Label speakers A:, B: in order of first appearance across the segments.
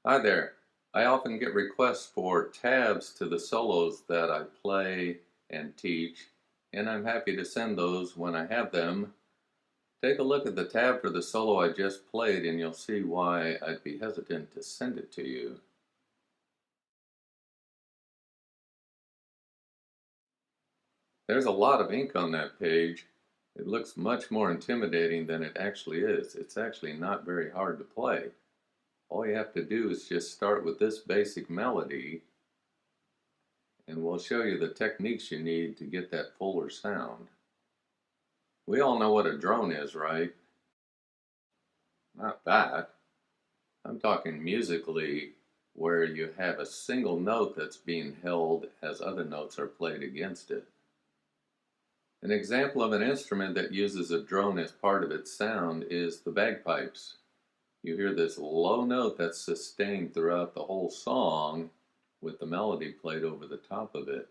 A: Hi there. I often get requests for tabs to the solos that I play and teach, and I'm happy to send those when I have them. Take a look at the tab for the solo I just played and you'll see why I'd be hesitant to send it to you. There's a lot of ink on that page. It looks much more intimidating than it actually is. It's actually not very hard to play. All you have to do is just start with this basic melody, and we'll show you the techniques you need to get that fuller sound. We all know what a drone is, right? Not that. I'm talking musically, where you have a single note that's being held as other notes are played against it. An example of an instrument that uses a drone as part of its sound is the bagpipes. You hear this low note that's sustained throughout the whole song with the melody played over the top of it.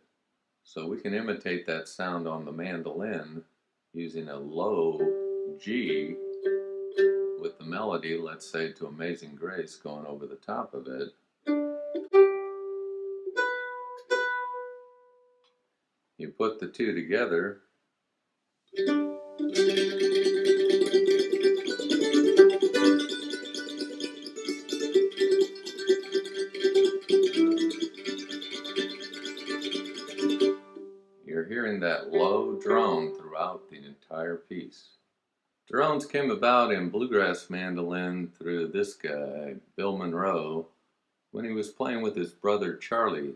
A: So we can imitate that sound on the mandolin using a low G with the melody, let's say to Amazing Grace, going over the top of it. You put the two together, you're hearing that low drone throughout the entire piece. Drones came about in bluegrass mandolin through this guy, Bill Monroe, when he was playing with his brother Charlie.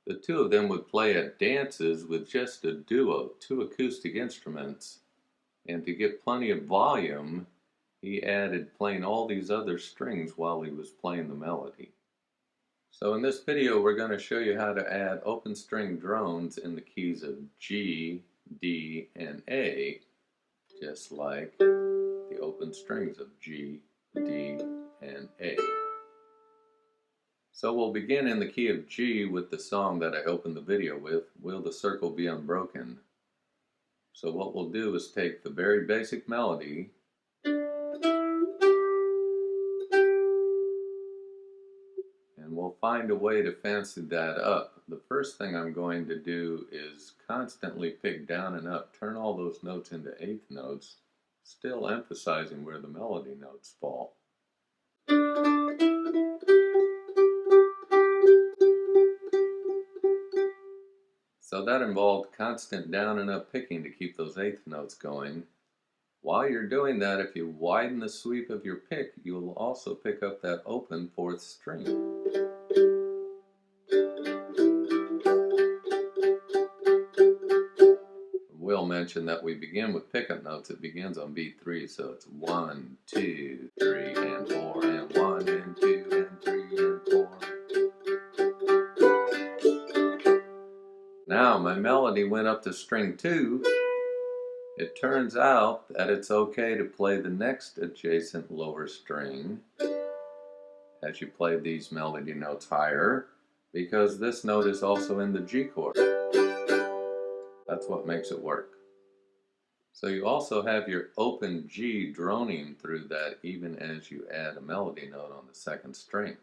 A: The two of them would play at dances with just a duo, two acoustic instruments, and to get plenty of volume, he added playing all these other strings while he was playing the melody. So in this video, we're going to show you how to add open string drones in the keys of G, D, and A, just like the open strings of G, D, and A. So we'll begin in the key of G with the song that I opened the video with, Will the Circle Be Unbroken? So what we'll do is take the very basic melody and we'll find a way to fancy that up. The first thing I'm going to do is constantly pick down and up, turn all those notes into eighth notes, still emphasizing where the melody notes fall. So that involved constant down and up picking to keep those eighth notes going. While you're doing that, if you widen the sweep of your pick, you'll also pick up that open fourth string. Will mentioned that we begin with pickup notes. It begins on beat 3, so it's 1, 2, 3, and 4, and 1, and 2, and 3, and 4. Now my melody went up to string 2. It turns out that it's okay to play the next adjacent lower string as you play these melody notes higher, because this note is also in the G chord. That's what makes it work. So you also have your open G droning through that even as you add a melody note on the second string.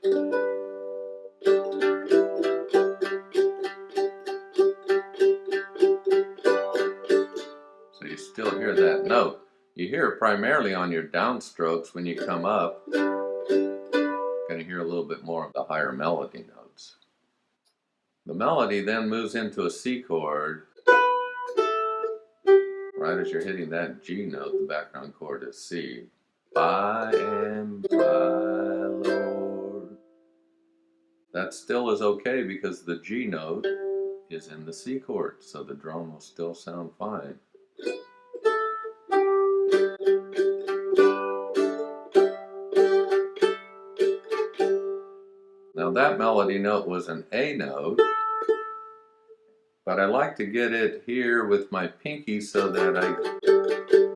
A: So you still hear that note. You hear it primarily on your downstrokes when you come up. You're going to hear a little bit more of the higher melody notes. The melody then moves into a C chord. Right as you're hitting that G note, the background chord is C. By and by, Lord. That still is okay because the G note is in the C chord, so the drone will still sound fine. Now that melody note was an A note, but I like to get it here with my pinky so that I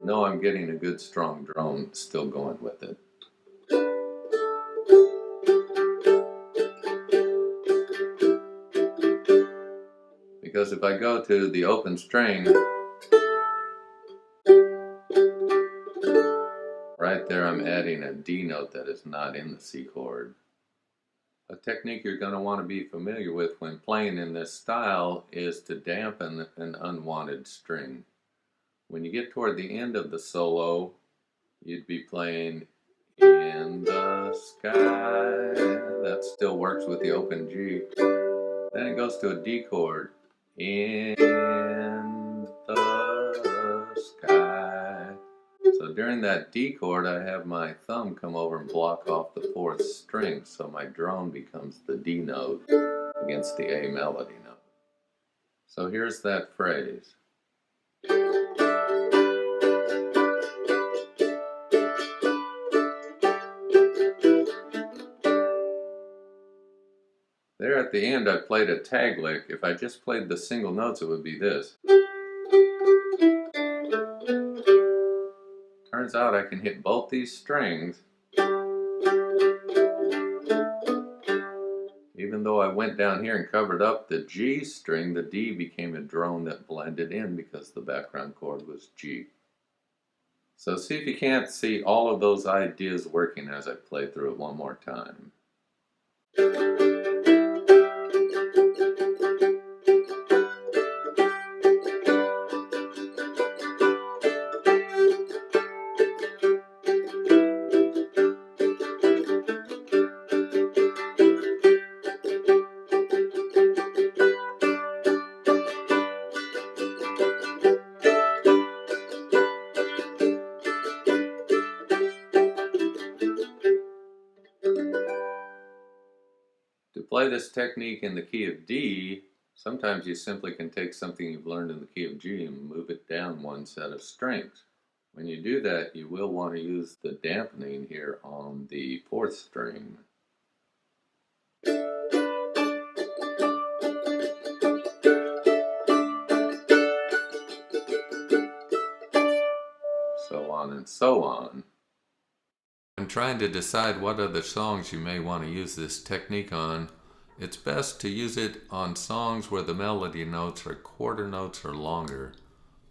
A: know I'm getting a good strong drone still going with it. Because if I go to the open string, right there I'm adding a D note that is not in the C chord. A technique you're going to want to be familiar with when playing in this style is to dampen an unwanted string. When you get toward the end of the solo, you'd be playing "In the Sky." That still works with the open G. Then it goes to a D chord. "In the sky." So during that D chord, I have my thumb come over and block off the fourth string, so my drone becomes the D note against the A melody note. So here's that phrase. There at the end, I played a tag lick. If I just played the single notes, it would be this. Turns out I can hit both these strings. Even though I went down here and covered up the G string, the D became a drone that blended in because the background chord was G. So see if you can't see all of those ideas working as I play through it one more time. To play this technique in the key of D, sometimes you simply can take something you've learned in the key of G and move it down one set of strings. When you do that, you will want to use the dampening here on the fourth string. So on and so on. When trying to decide what other songs you may want to use this technique on, it's best to use it on songs where the melody notes are quarter notes or longer.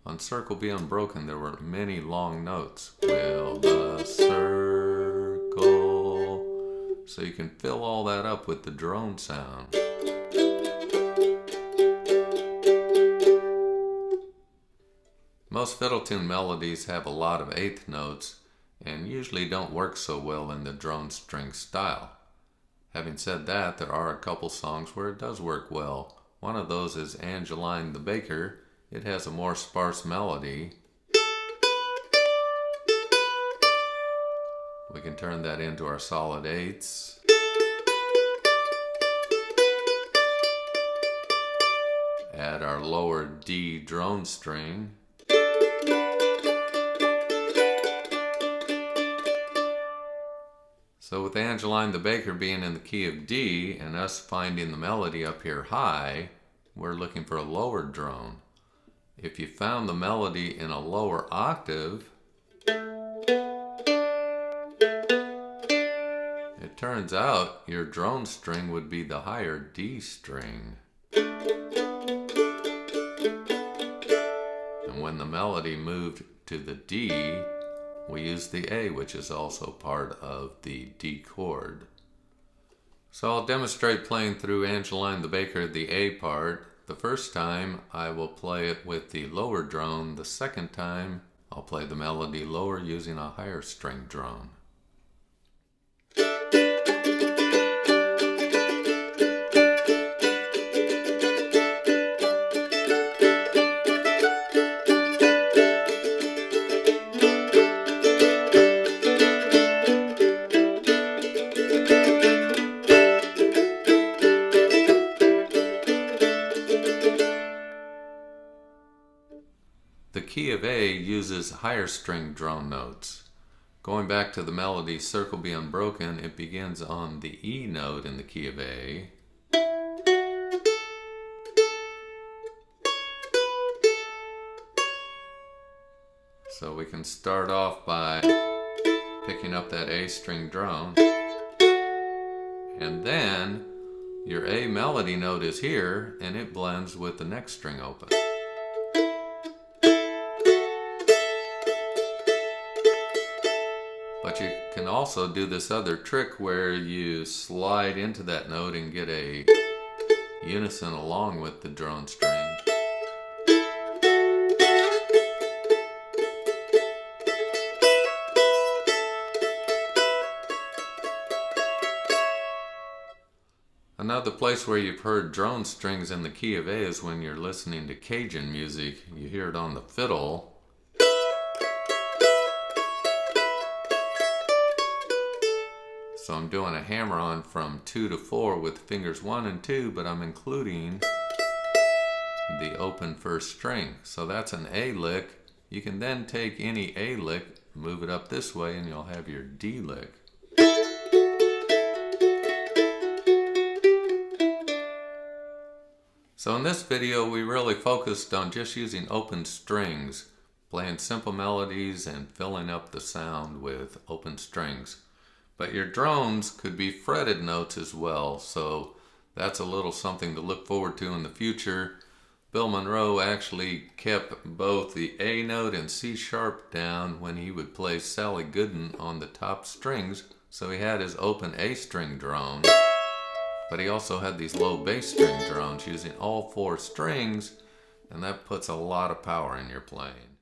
A: On Circle Be Unbroken, there were many long notes. Will the circle. So you can fill all that up with the drone sound. Most fiddle tune melodies have a lot of eighth notes and usually don't work so well in the drone string style. Having said that, there are a couple songs where it does work well. One of those is Angeline the Baker. It has a more sparse melody. We can turn that into our solid eighths. Add our lower D drone string. So with Angeline the Baker being in the key of D and us finding the melody up here high, we're looking for a lower drone. If you found the melody in a lower octave, it turns out your drone string would be the higher D string. And when the melody moved to the D, we use the A, which is also part of the D chord. So I'll demonstrate playing through Angeline the Baker, the A part. The first time I will play it with the lower drone. The second time I'll play the melody lower using a higher string drone. The key of A uses higher string drone notes. Going back to the melody Circle Be Unbroken, it begins on the E note in the key of A. So we can start off by picking up that A string drone. And then your A melody note is here and it blends with the next string open. But But you can also do this other trick where you slide into that note and get a unison along with the drone string. Another place where you've heard drone strings in the key of A is when you're listening to Cajun music. You hear it on the fiddle. So I'm doing a hammer-on from 2 to 4 with fingers 1 and 2, but I'm including the open first string. So that's an A lick. You can then take any A lick, move it up this way, and you'll have your D lick. So in this video, we really focused on just using open strings, playing simple melodies and filling up the sound with open strings. But your drones could be fretted notes as well, so that's a little something to look forward to in the future. Bill Monroe actually kept both the A note and C sharp down when he would play Sally Gooden on the top strings, so he had his open A string drone. But he also had these low bass string drones using all 4 strings, and that puts a lot of power in your playing.